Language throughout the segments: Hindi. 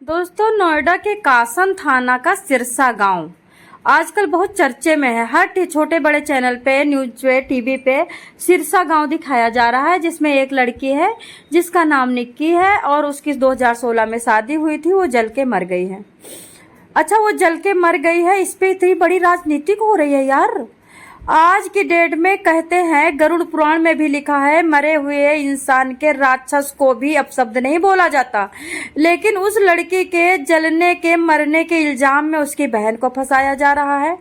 दोस्तों, नोएडा के कासन थाना का सिरसा गांव आजकल बहुत चर्चे में है। हर छोटे बड़े चैनल पे, न्यूज पे, टीवी पे सिरसा गांव दिखाया जा रहा है, जिसमें एक लड़की है जिसका नाम निक्की है और उसकी 2016 में शादी हुई थी। वो जल के मर गई है। अच्छा, वो जल के मर गई है, इस पे इतनी बड़ी राजनीति हो रही है यार। आज की डेट में कहते हैं, गरुड़ पुराण में भी लिखा है, मरे हुए इंसान के राक्षस को भी अपशब्द नहीं बोला जाता। लेकिन उस लड़की के जलने के मरने के इल्जाम में उसकी बहन को फंसाया जा रहा है,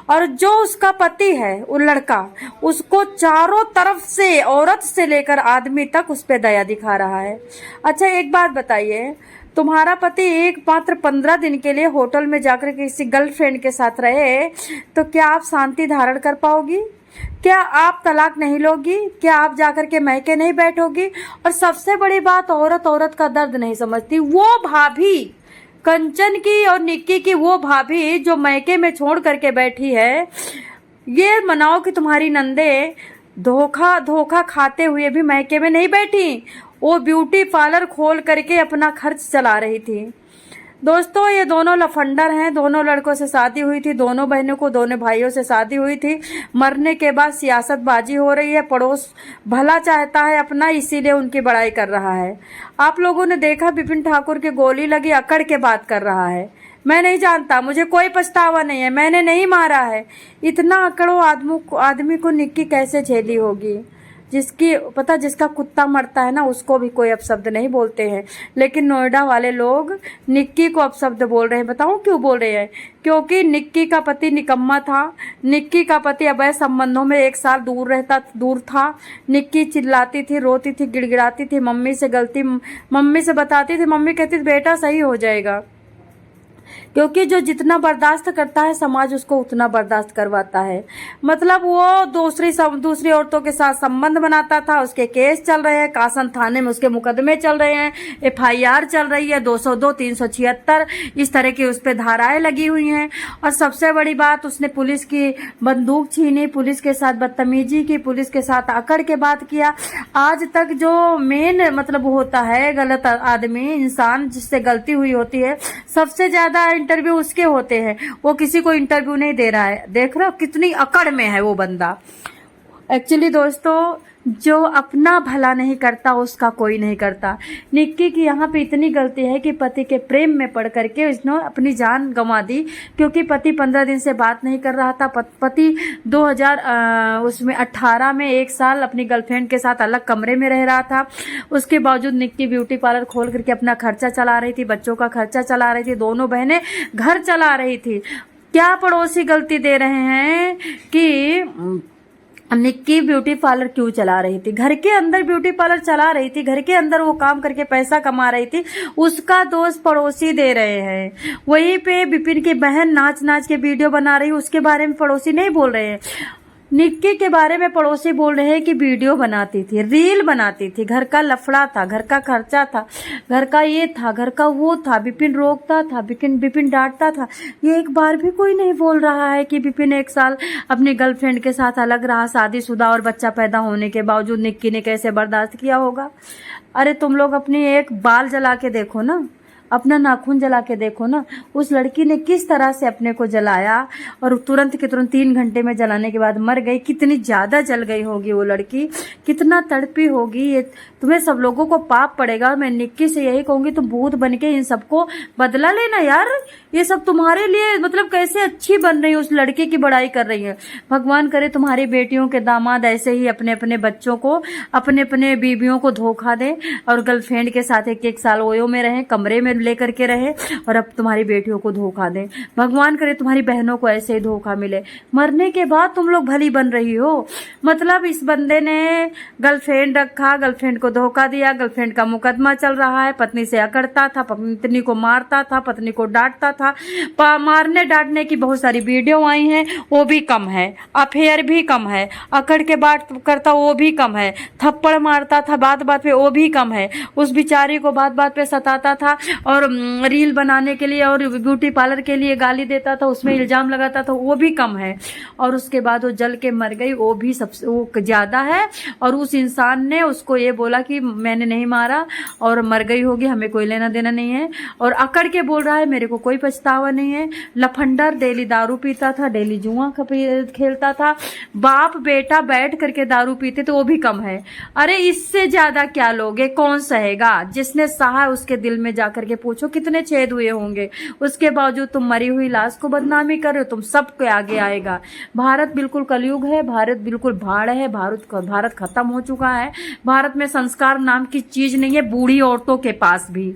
और जो उसका पति है, वो लड़का, उसको चारों तरफ से, औरत से लेकर आदमी तक, उस पर दया दिखा रहा है। अच्छा, एक बात बताइए, तुम्हारा पति एक मात्र 15 दिन के लिए होटल में जाकर किसी गर्लफ्रेंड के साथ रहे, तो क्या आप शांति धारण कर पाओगी? क्या आप तलाक नहीं लोगी? क्या आप जाकर के मैके नहीं बैठोगी? और सबसे बड़ी बात, औरत का दर्द नहीं समझती। वो भाभी, कंचन की और निक्की की वो भाभी जो मैके में छोड़ करके बैठी है, ये मनाओ कि तुम्हारी नंदे धोखा खाते हुए भी मैके में नहीं बैठी। वो ब्यूटी पार्लर खोल करके अपना खर्च चला रही थी। दोस्तों, ये दोनों लफंडर हैं। दोनों लड़कों से शादी हुई थी, दोनों बहनों को दोनों भाइयों से शादी हुई थी। मरने के बाद सियासतबाजी हो रही है। पड़ोस भला चाहता है अपना, इसीलिए उनकी बड़ाई कर रहा है। आप लोगों ने देखा, विपिन ठाकुर की गोली लगी, अकड़ के बात कर रहा है। मैं नहीं जानता, मुझे कोई पछतावा नहीं है, मैंने नहीं मारा है। इतना अकड़ो आदमी को निक्की कैसे झेली होगी? जिसका कुत्ता मरता है ना, उसको भी कोई अपशब्द नहीं बोलते हैं। लेकिन नोएडा वाले लोग निक्की को अपशब्द बोल रहे हैं। बताऊं क्यों बोल रहे हैं? क्योंकि निक्की का पति निकम्मा था। निक्की का पति अवैध संबंधों में 1 साल दूर था। निक्की चिल्लाती थी, रोती थी, गिड़गिड़ाती थी, मम्मी से बताती थी। मम्मी कहती थी, बेटा सही हो जाएगा। क्योंकि जो जितना बर्दाश्त करता है, समाज उसको उतना बर्दाश्त करवाता है। मतलब वो दूसरी औरतों के साथ संबंध बनाता था। उसके केस चल रहे हैं, कासन थाने में उसके मुकदमे चल रहे हैं, FIR चल रही है, 202, 376 इस तरह की उस पर धाराएं लगी हुई हैं। और सबसे बड़ी बात, उसने पुलिस की बंदूक छीनी, पुलिस के साथ बदतमीजी की, पुलिस के साथ अकड़ के बात किया। आज तक जो मेन मतलब होता है, गलत आदमी, इंसान जिससे गलती हुई होती है, सबसे ज्यादा इंटरव्यू उसके होते हैं। वो किसी को इंटरव्यू नहीं दे रहा है। देख रहे हो कितनी अकड़ में है वो बंदा। एक्चुअली दोस्तों, जो अपना भला नहीं करता उसका कोई नहीं करता। निक्की की यहाँ पे इतनी गलती है कि पति के प्रेम में पड़ करके उसने अपनी जान गंवा दी। क्योंकि पति 15 दिन से बात नहीं कर रहा था। पति 2018 में 1 साल अपनी गर्लफ्रेंड के साथ अलग कमरे में रह रहा था। उसके बावजूद निक्की ब्यूटी पार्लर खोल करके अपना खर्चा चला रही थी, बच्चों का खर्चा चला रही थी, दोनों बहनें घर चला रही थी। क्या पड़ोसी गलती दे रहे हैं कि निक्की ब्यूटी पार्लर क्यों चला रही थी? घर के अंदर ब्यूटी पार्लर चला रही थी, घर के अंदर वो काम करके पैसा कमा रही थी, उसका दोष पड़ोसी दे रहे हैं। वहीं पे विपिन की बहन नाच के वीडियो बना रही, उसके बारे में पड़ोसी नहीं बोल रहे हैं। निक्की के बारे में पड़ोसी बोल रहे हैं कि वीडियो बनाती थी, रील बनाती थी, घर का लफड़ा था, घर का खर्चा था, घर का ये था, घर का वो था, विपिन रोकता था, विपिन डांटता था। ये एक बार भी कोई नहीं बोल रहा है कि विपिन 1 साल अपनी गर्लफ्रेंड के साथ अलग रहा, शादीशुदा और बच्चा पैदा होने के बावजूद निक्की ने कैसे बर्दाश्त किया होगा। अरे तुम लोग अपनी एक बाल जला के देखो ना, अपना नाखून जला के देखो ना। उस लड़की ने किस तरह से अपने को जलाया, और तुरंत के तुरंत 3 घंटे में जलाने के बाद मर गई। कितनी ज्यादा जल गई होगी वो लड़की, कितना तड़पी होगी। ये तुम्हें सब लोगों को पाप पड़ेगा। और मैं निक्की से यही कहूंगी, तुम भूत बन के इन सबको बदला लेना यार। ये सब तुम्हारे लिए मतलब कैसे अच्छी बन रही है, उस लड़के की बड़ाई कर रही है। भगवान करे तुम्हारी बेटियों के दामाद ऐसे ही अपने अपने बच्चों को, अपने अपने बीवियों को धोखा दें, और गर्लफ्रेंड के साथ 1 साल ओयो में रहे, कमरे में लेकर के रहे, और अब तुम्हारी बेटियों को धोखा दें। भगवान करे तुम्हारी बहनों को ऐसे ही धोखा मिले। मरने के बाद तुम लोग भली बन रही हो। मतलब इस बंदे ने गर्लफ्रेंड रखा, गर्लफ्रेंड को धोखा दिया, गर्लफ्रेंड का मुकदमा चल रहा है, पत्नी से अकड़ता था, पत्नी को मारता था, पत्नी को डांटता था। मारने डांटने की बहुत सारी वीडियो आई हैं, वो भी कम है। अफेयर भी कम है। अकड़ के बात करता वो भी कम है। थप्पड़ मारता था बात बात पे, वो भी कम है। उस बिचारी को बात बात पे सताता था, और रील बनाने के लिए और ब्यूटी पार्लर के लिए गाली देता था, उसमें इल्जाम लगाता था, वो भी कम है। और उसके बाद वो जल के मर गई, वो भी सबसे वो ज्यादा है। और उस इंसान ने उसको ये बोला कि मैंने नहीं मारा और मर गई होगी, हमें कोई लेना देना नहीं है। और अकड़ के बोल रहा है मेरे को कोई पछतावा नहीं है। लफंडर, डेली दारू पीता था, डेली जुआ खेलता था, बाप बेटा बैठ करके दारू पीते तो वो भी कम है। अरे इससे ज्यादा क्या लोगे, कौन सहेगा? जिसने सहा उसके दिल में जाकर के पूछो कितने छेद हुए होंगे। उसके बावजूद तुम मरी हुई लाश को बदनामी कर रहे हो, तुम सबके आगे आएगा। भारत बिल्कुल कलयुग है, भारत बिल्कुल भाड़ है, भारत खत्म हो चुका है। भारत में संस्कार नाम की चीज नहीं है, बूढ़ी औरतों के पास भी।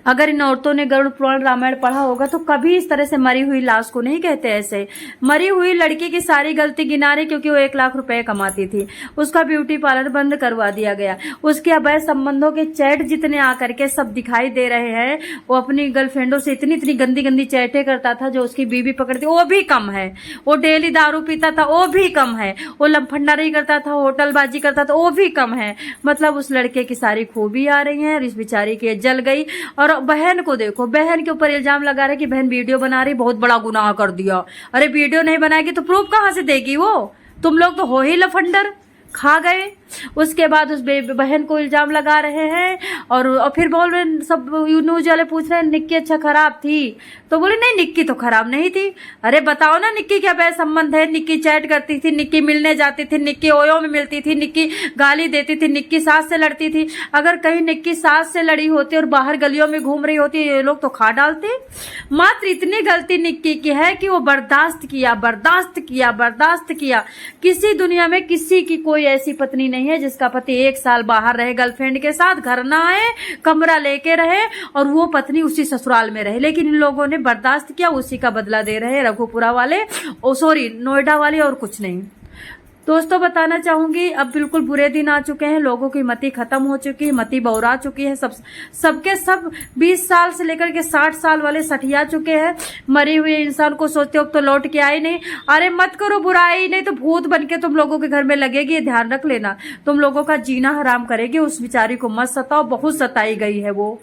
अगर इन औरतों ने गरुड़ पुराण रामायण पढ़ा होगा तो कभी इस तरह से मरी हुई लाश को नहीं कहते ऐसे। मरी हुई लड़की की सारी गलती गिना रहे क्योंकि वो 1 लाख रुपए कमाती थी, उसका ब्यूटी पार्लर बंद करवा दिया गया। उसके अवैध संबंधों के चैट जितने आकर के सब दिखाई दे रहे हैं, वो अपनी गर्लफ्रेंडों से इतनी इतनी गंदी गंदी चैटें करता था जो उसकी बीवी पकड़ती, वो भी कम है। वो डेली दारू पीता था, वो भी कम है। वो लंफंडारी करता था, होटलबाजी करता था, वो भी कम है। मतलब उस लड़के की सारी खूबी आ रही है और इस बेचारी की जल गई। और बहन को देखो, बहन के ऊपर इल्जाम लगा रहे कि बहन वीडियो बना रही, बहुत बड़ा गुनाह कर दिया। अरे वीडियो नहीं बनाएगी तो प्रूफ कहां से देगी वो? तुम लोग तो हो ही लफंडर, खा गए। उसके बाद उस बहन को इल्जाम लगा रहे हैं और फिर बोल रहे सब न्यूज वाले पूछ रहे हैं निक्की अच्छा खराब थी, तो बोले नहीं निक्की तो खराब नहीं थी। अरे बताओ ना निक्की क्या वैसा संबंध है? निक्की चैट करती थी, निक्की मिलने जाती थी, निक्की ओयो में मिलती थी, निक्की गाली देती थी, निक्की सास से लड़ती थी। अगर कहीं निक्की सास से लड़ी होती और बाहर गलियों में घूम रही होती, ये लोग तो खा डालते। मात्र इतनी गलती निक्की की है कि वो बर्दाश्त किया, बर्दाश्त किया, बर्दाश्त किया। किसी दुनिया में किसी की कोई ऐसी पत्नी नहीं है जिसका पति 1 साल बाहर रहे गर्लफ्रेंड के साथ, घर ना आए, कमरा लेके रहे और वो पत्नी उसी ससुराल में रहे। लेकिन इन लोगों ने बर्दाश्त किया, उसी का बदला दे रहे रघुपुरा वाले, नोएडा वाले, और कुछ नहीं। दोस्तों बताना चाहूंगी अब बिल्कुल बुरे दिन आ चुके हैं, लोगों की मति खत्म हो चुकी है, मति बौरा चुकी है। सबके सब 20 साल से लेकर के 60 साल वाले सठिया चुके हैं। मरे हुए इंसान को सोचते हो तो लौट के आई नहीं। अरे मत करो बुराई, नहीं तो भूत बन के तुम लोगों के घर में लगेगी, ये ध्यान रख लेना। तुम लोगों का जीना हराम करेगी। उस बेचारी को मत सताओ, बहुत सताई गई है वो।